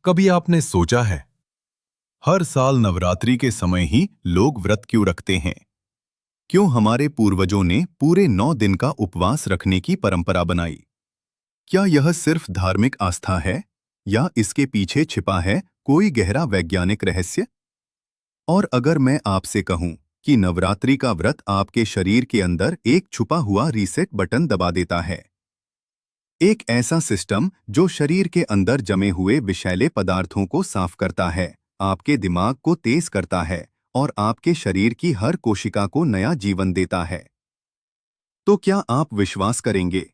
कभी आपने सोचा है, हर साल नवरात्रि के समय ही लोग व्रत क्यों रखते हैं? क्यों हमारे पूर्वजों ने पूरे 9 दिन का उपवास रखने की परंपरा बनाई? क्या यह सिर्फ धार्मिक आस्था है या इसके पीछे छिपा है कोई गहरा वैज्ञानिक रहस्य? और अगर मैं आपसे कहूं कि नवरात्रि का व्रत आपके शरीर के अंदर एक छुपा हुआ रीसेट बटन दबा देता है, एक ऐसा सिस्टम जो शरीर के अंदर जमे हुए विषैले पदार्थों को साफ करता है, आपके दिमाग को तेज करता है और आपके शरीर की हर कोशिका को नया जीवन देता है, तो क्या आप विश्वास करेंगे?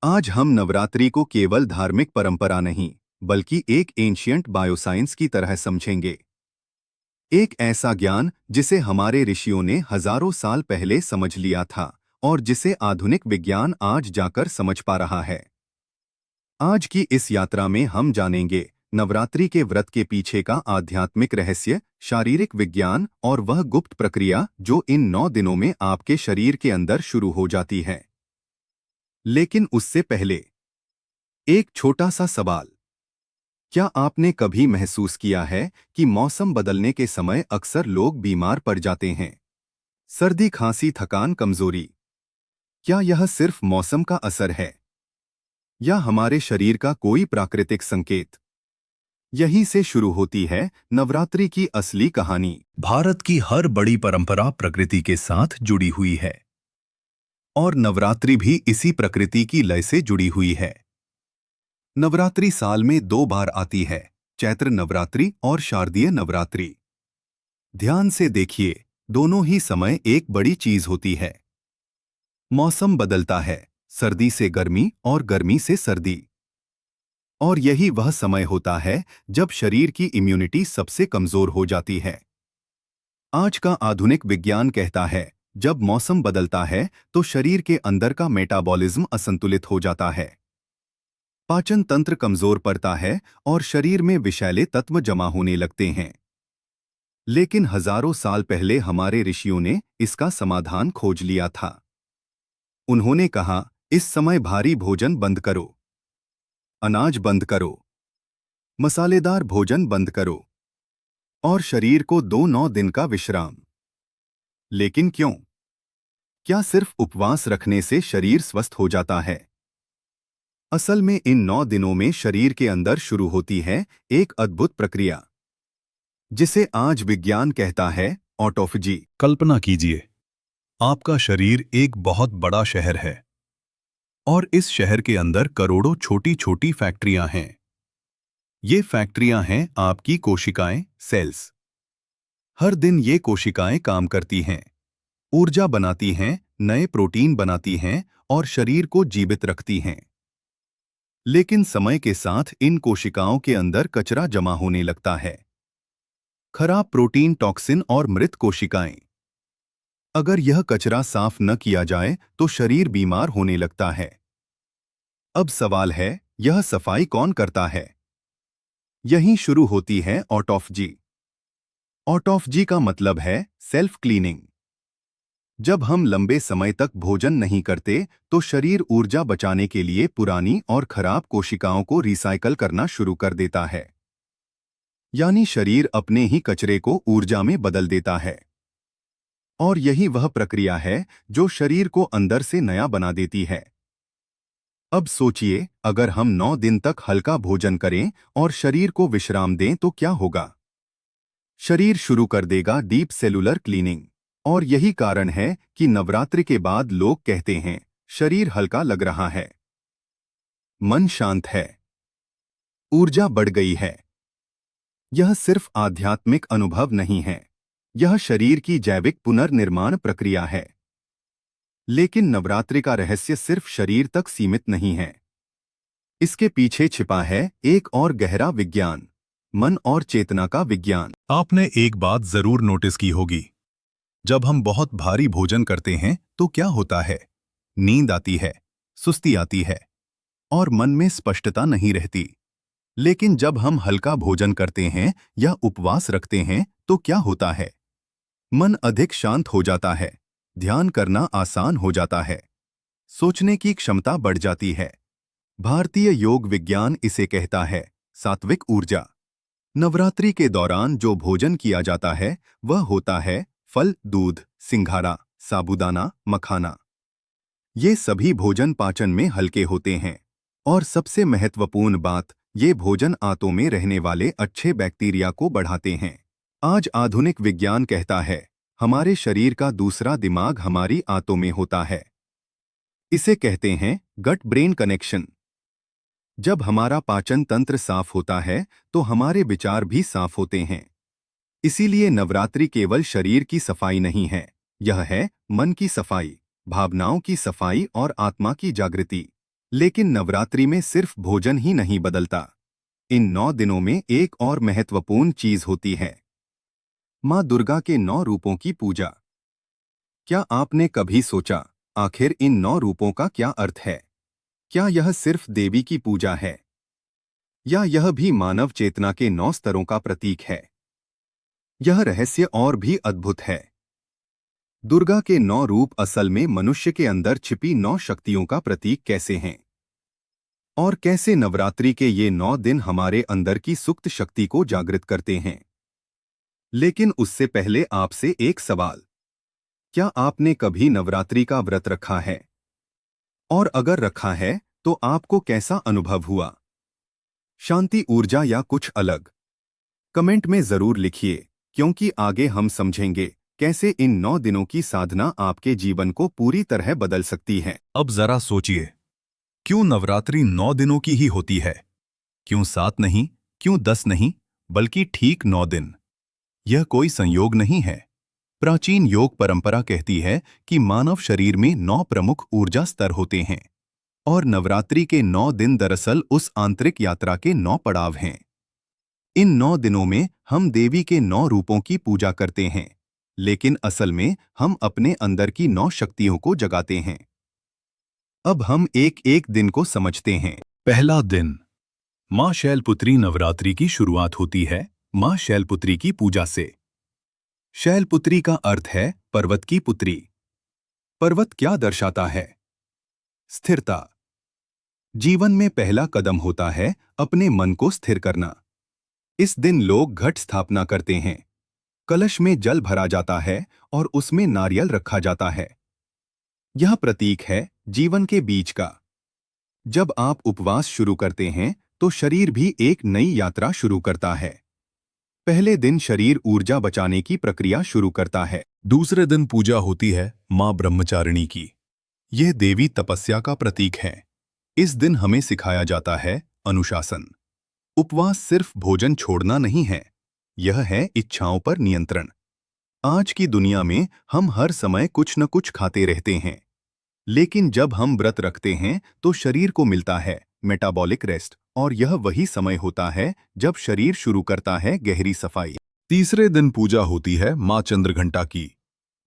आज हम नवरात्रि को केवल धार्मिक परंपरा नहीं, बल्कि एक एंशियंट बायोसाइंस की तरह समझेंगे। एक ऐसा ज्ञान जिसे हमारे ऋषियों ने हजारों साल पहले समझ लिया था और जिसे आधुनिक विज्ञान आज जाकर समझ पा रहा है। आज की इस यात्रा में हम जानेंगे नवरात्रि के व्रत के पीछे का आध्यात्मिक रहस्य, शारीरिक विज्ञान और वह गुप्त प्रक्रिया जो इन 9 दिनों में आपके शरीर के अंदर शुरू हो जाती है। लेकिन उससे पहले एक छोटा सा सवाल। क्या आपने कभी महसूस किया है कि मौसम बदलने के समय अक्सर लोग बीमार पड़ जाते हैं? सर्दी, खांसी, थकान, कमजोरी। क्या यह सिर्फ मौसम का असर है या हमारे शरीर का कोई प्राकृतिक संकेत? यहीं से शुरू होती है नवरात्रि की असली कहानी। भारत की हर बड़ी परंपरा प्रकृति के साथ जुड़ी हुई है और नवरात्रि भी इसी प्रकृति की लय से जुड़ी हुई है। नवरात्रि साल में 2 बार आती है, चैत्र नवरात्रि और शारदीय नवरात्रि। ध्यान से देखिए, दोनों ही समय एक बड़ी चीज होती है। मौसम बदलता है, सर्दी से गर्मी और गर्मी से सर्दी। और यही वह समय होता है जब शरीर की इम्यूनिटी सबसे कमजोर हो जाती है। आज का आधुनिक विज्ञान कहता है, जब मौसम बदलता है तो शरीर के अंदर का मेटाबॉलिज्म असंतुलित हो जाता है, पाचन तंत्र कमजोर पड़ता है और शरीर में विषैले तत्व जमा होने लगते हैं। लेकिन हजारों साल पहले हमारे ऋषियों ने इसका समाधान खोज लिया था। उन्होंने कहा, इस समय भारी भोजन बंद करो, अनाज बंद करो, मसालेदार भोजन बंद करो और शरीर को दो 9 दिन का विश्राम। लेकिन क्यों? क्या सिर्फ उपवास रखने से शरीर स्वस्थ हो जाता है? असल में इन 9 दिनों में शरीर के अंदर शुरू होती है एक अद्भुत प्रक्रिया जिसे आज विज्ञान कहता है ऑटोफेजी। कल्पना कीजिए, आपका शरीर एक बहुत बड़ा शहर है और इस शहर के अंदर करोड़ों छोटी छोटी फैक्ट्रियां हैं। ये फैक्ट्रियां हैं आपकी कोशिकाएं, सेल्स। हर दिन ये कोशिकाएं काम करती हैं, ऊर्जा बनाती हैं, नए प्रोटीन बनाती हैं और शरीर को जीवित रखती हैं। लेकिन समय के साथ इन कोशिकाओं के अंदर कचरा जमा होने लगता है, खराब प्रोटीन, टॉक्सिन और मृत कोशिकाएं। अगर यह कचरा साफ न किया जाए तो शरीर बीमार होने लगता है। अब सवाल है, यह सफाई कौन करता है? यहीं शुरू होती है ऑटोफेजी। ऑटोफेजी का मतलब है सेल्फ क्लीनिंग। जब हम लंबे समय तक भोजन नहीं करते तो शरीर ऊर्जा बचाने के लिए पुरानी और खराब कोशिकाओं को रिसाइकल करना शुरू कर देता है। यानी शरीर अपने ही कचरे को ऊर्जा में बदल देता है। और यही वह प्रक्रिया है जो शरीर को अंदर से नया बना देती है। अब सोचिए, अगर हम 9 दिन तक हल्का भोजन करें और शरीर को विश्राम दें तो क्या होगा? शरीर शुरू कर देगा डीप सेलुलर क्लीनिंग। और यही कारण है कि नवरात्रि के बाद लोग कहते हैं, शरीर हल्का लग रहा है, मन शांत है, ऊर्जा बढ़ गई है। यह सिर्फ आध्यात्मिक अनुभव नहीं है, यह शरीर की जैविक पुनर्निर्माण प्रक्रिया है। लेकिन नवरात्रि का रहस्य सिर्फ शरीर तक सीमित नहीं है। इसके पीछे छिपा है एक और गहरा विज्ञान, मन और चेतना का विज्ञान। आपने एक बात जरूर नोटिस की होगी, जब हम बहुत भारी भोजन करते हैं तो क्या होता है? नींद आती है, सुस्ती आती है और मन में स्पष्टता नहीं रहती। लेकिन जब हम हल्का भोजन करते हैं या उपवास रखते हैं तो क्या होता है? मन अधिक शांत हो जाता है, ध्यान करना आसान हो जाता है, सोचने की क्षमता बढ़ जाती है। भारतीय योग विज्ञान इसे कहता है सात्विक ऊर्जा। नवरात्रि के दौरान जो भोजन किया जाता है वह होता है फल, दूध, सिंघाड़ा, साबूदाना, मखाना। ये सभी भोजन पाचन में हल्के होते हैं और सबसे महत्वपूर्ण बात, ये भोजन आंतों में रहने वाले अच्छे बैक्टीरिया को बढ़ाते हैं। आज आधुनिक विज्ञान कहता है हमारे शरीर का दूसरा दिमाग हमारी आंतों में होता है। इसे कहते हैं गट ब्रेन कनेक्शन। जब हमारा पाचन तंत्र साफ होता है तो हमारे विचार भी साफ होते हैं। इसीलिए नवरात्रि केवल शरीर की सफाई नहीं है, यह है मन की सफाई, भावनाओं की सफाई और आत्मा की जागृति। लेकिन नवरात्रि में सिर्फ भोजन ही नहीं बदलता। इन 9 दिनों में एक और महत्वपूर्ण चीज होती है, माँ दुर्गा के 9 रूपों की पूजा। क्या आपने कभी सोचा आखिर इन 9 रूपों का क्या अर्थ है? क्या यह सिर्फ देवी की पूजा है या यह भी मानव चेतना के 9 स्तरों का प्रतीक है? यह रहस्य और भी अद्भुत है। दुर्गा के 9 रूप असल में मनुष्य के अंदर छिपी 9 शक्तियों का प्रतीक कैसे हैं? और कैसे नवरात्रि के ये 9 दिन हमारे अंदर की सुप्त शक्ति को जागृत करते हैं? लेकिन उससे पहले आपसे एक सवाल, क्या आपने कभी नवरात्रि का व्रत रखा है? और अगर रखा है तो आपको कैसा अनुभव हुआ? शांति, ऊर्जा या कुछ अलग? कमेंट में जरूर लिखिए, क्योंकि आगे हम समझेंगे कैसे इन 9 दिनों की साधना आपके जीवन को पूरी तरह बदल सकती है। अब जरा सोचिए, क्यों नवरात्रि 9 दिनों की ही होती है? क्यों 7 नहीं, क्यों 10 नहीं, बल्कि ठीक 9 दिन? यह कोई संयोग नहीं है। प्राचीन योग परंपरा कहती है कि मानव शरीर में 9 प्रमुख ऊर्जा स्तर होते हैं और नवरात्रि के 9 दिन दरअसल उस आंतरिक यात्रा के 9 पड़ाव हैं। इन 9 दिनों में हम देवी के 9 रूपों की पूजा करते हैं, लेकिन असल में हम अपने अंदर की 9 शक्तियों को जगाते हैं। अब हम एक एक दिन को समझते हैं। पहला दिन, मां शैलपुत्री। नवरात्रि की शुरुआत होती है मां शैलपुत्री की पूजा से। शैलपुत्री का अर्थ है पर्वत की पुत्री। पर्वत क्या दर्शाता है? स्थिरता। जीवन में पहला कदम होता है अपने मन को स्थिर करना। इस दिन लोग घट स्थापना करते हैं। कलश में जल भरा जाता है और उसमें नारियल रखा जाता है। यह प्रतीक है जीवन के बीज का। जब आप उपवास शुरू करते हैं तो शरीर भी एक नई यात्रा शुरू करता है। पहले दिन शरीर ऊर्जा बचाने की प्रक्रिया शुरू करता है। दूसरे दिन पूजा होती है मां ब्रह्मचारिणी की। यह देवी तपस्या का प्रतीक है। इस दिन हमें सिखाया जाता है अनुशासन। उपवास सिर्फ भोजन छोड़ना नहीं है, यह है इच्छाओं पर नियंत्रण। आज की दुनिया में हम हर समय कुछ न कुछ खाते रहते हैं, लेकिन जब हम व्रत रखते हैं तो शरीर को मिलता है मेटाबॉलिक रेस्ट, और यह वही समय होता है जब शरीर शुरू करता है गहरी सफाई। तीसरे दिन पूजा होती है मां चंद्रघंटा की।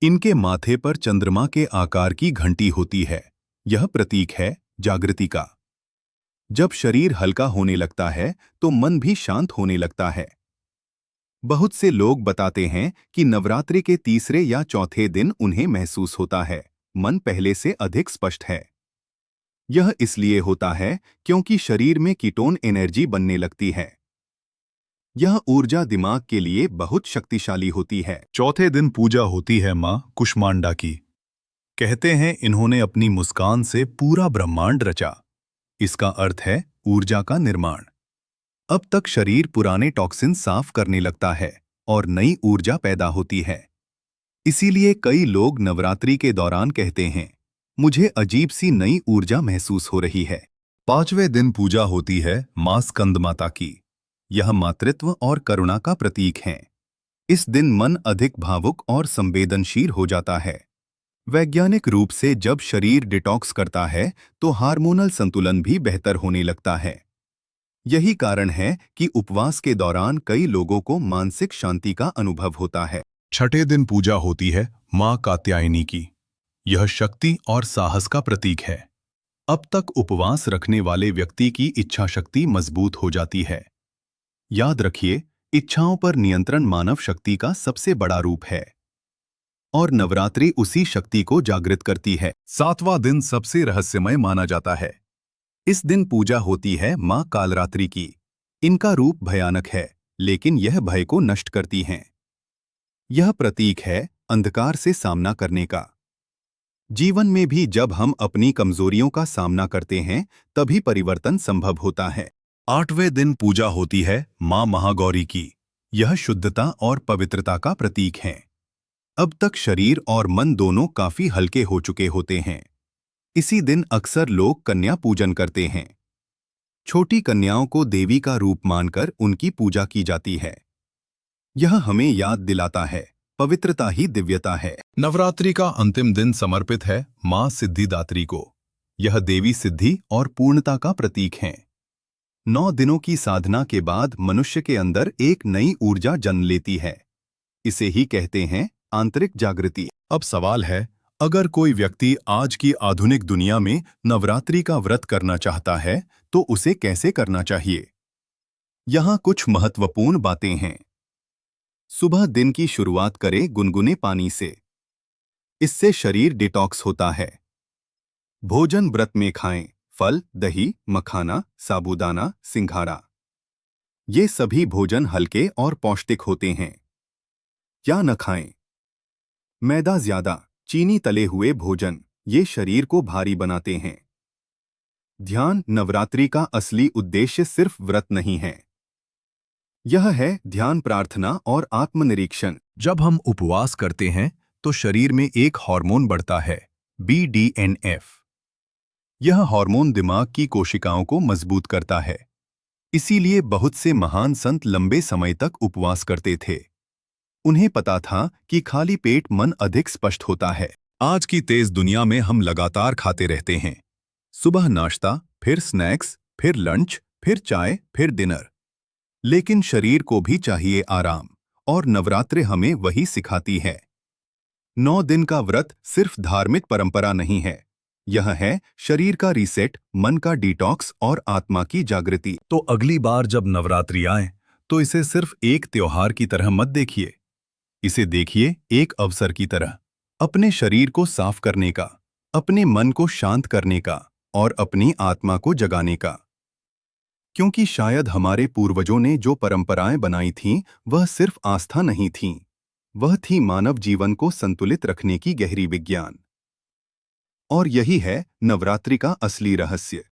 इनके माथे पर चंद्रमा के आकार की घंटी होती है। यह प्रतीक है जागृति का। जब शरीर हल्का होने लगता है तो मन भी शांत होने लगता है। बहुत से लोग बताते हैं कि नवरात्रि के तीसरे या चौथे दिन उन्हें महसूस होता है मन पहले से अधिक स्पष्ट है। यह इसलिए होता है क्योंकि शरीर में कीटोन एनर्जी बनने लगती है। यह ऊर्जा दिमाग के लिए बहुत शक्तिशाली होती है। चौथे दिन पूजा होती है मां कुष्मांडा की। कहते हैं इन्होंने अपनी मुस्कान से पूरा ब्रह्मांड रचा। इसका अर्थ है ऊर्जा का निर्माण। अब तक शरीर पुराने टॉक्सिन साफ करने लगता है और नई ऊर्जा पैदा होती है। इसीलिए कई लोग नवरात्रि के दौरान कहते हैं, मुझे अजीब सी नई ऊर्जा महसूस हो रही है। पांचवें दिन पूजा होती है मां स्कंदमाता की। यह मातृत्व और करुणा का प्रतीक है। इस दिन मन अधिक भावुक और संवेदनशील हो जाता है। वैज्ञानिक रूप से जब शरीर डिटॉक्स करता है तो हार्मोनल संतुलन भी बेहतर होने लगता है। यही कारण है कि उपवास के दौरान कई लोगों को मानसिक शांति का अनुभव होता है। छठे दिन पूजा होती है मां कात्यायनी की। यह शक्ति और साहस का प्रतीक है। अब तक उपवास रखने वाले व्यक्ति की इच्छा शक्ति मजबूत हो जाती है। याद रखिए, इच्छाओं पर नियंत्रण मानव शक्ति का सबसे बड़ा रूप है और नवरात्रि उसी शक्ति को जागृत करती है। सातवां दिन सबसे रहस्यमय माना जाता है। इस दिन पूजा होती है मां कालरात्रि की। इनका रूप भयानक है, लेकिन यह भय को नष्ट करती हैं। यह प्रतीक है अंधकार से सामना करने का। जीवन में भी जब हम अपनी कमजोरियों का सामना करते हैं, तभी परिवर्तन संभव होता है। 8वें दिन पूजा होती है मां महागौरी की। यह शुद्धता और पवित्रता का प्रतीक है। अब तक शरीर और मन दोनों काफी हल्के हो चुके होते हैं। इसी दिन अक्सर लोग कन्या पूजन करते हैं। छोटी कन्याओं को देवी का रूप मानकर उनकी पूजा की जाती है। यह हमें याद दिलाता है, पवित्रता ही दिव्यता है। नवरात्रि का अंतिम दिन समर्पित है मां सिद्धिदात्री को। यह देवी सिद्धि और पूर्णता का प्रतीक है। 9 दिनों की साधना के बाद मनुष्य के अंदर एक नई ऊर्जा जन्म लेती है। इसे ही कहते हैं आंतरिक जागृति। अब सवाल है, अगर कोई व्यक्ति आज की आधुनिक दुनिया में नवरात्रि का व्रत करना चाहता है, तो उसे कैसे करना चाहिए? यहाँ कुछ महत्वपूर्ण बातें हैं। सुबह दिन की शुरुआत करें गुनगुने पानी से। इससे शरीर डिटॉक्स होता है। भोजन व्रत में खाएं, फल, दही, मखाना, साबूदाना, सिंघाड़ा। ये सभी भोजन हल्के और पौष्टिक होते हैं। क्या न खाएं? मैदा ज्यादा, चीनी तले हुए भोजन, ये शरीर को भारी बनाते हैं। ध्यान, नवरात्रि का असली उद्देश्य सिर्फ व्रत नहीं है। यह है ध्यान, प्रार्थना और आत्मनिरीक्षण। जब हम उपवास करते हैं तो शरीर में एक हार्मोन बढ़ता है, BDNF। यह हार्मोन दिमाग की कोशिकाओं को मजबूत करता है। इसीलिए बहुत से महान संत लंबे समय तक उपवास करते थे। उन्हें पता था कि खाली पेट मन अधिक स्पष्ट होता है। आज की तेज दुनिया में हम लगातार खाते रहते हैं। सुबह नाश्ता, फिर स्नैक्स, फिर लंच, फिर चाय, फिर डिनर। लेकिन शरीर को भी चाहिए आराम, और नवरात्रि हमें वही सिखाती है। 9 दिन का व्रत सिर्फ धार्मिक परंपरा नहीं है। यह है शरीर का रीसेट, मन का डिटॉक्स और आत्मा की जागृति। तो अगली बार जब नवरात्रि आए, तो इसे सिर्फ एक त्योहार की तरह मत देखिए। इसे देखिए एक अवसर की तरह, अपने शरीर को साफ करने का, अपने मन को शांत करने का और अपनी आत्मा को जगाने का। क्योंकि शायद हमारे पूर्वजों ने जो परंपराएं बनाई थीं, वह सिर्फ आस्था नहीं थीं, वह थी मानव जीवन को संतुलित रखने की गहरी विज्ञान। और यही है नवरात्रि का असली रहस्य।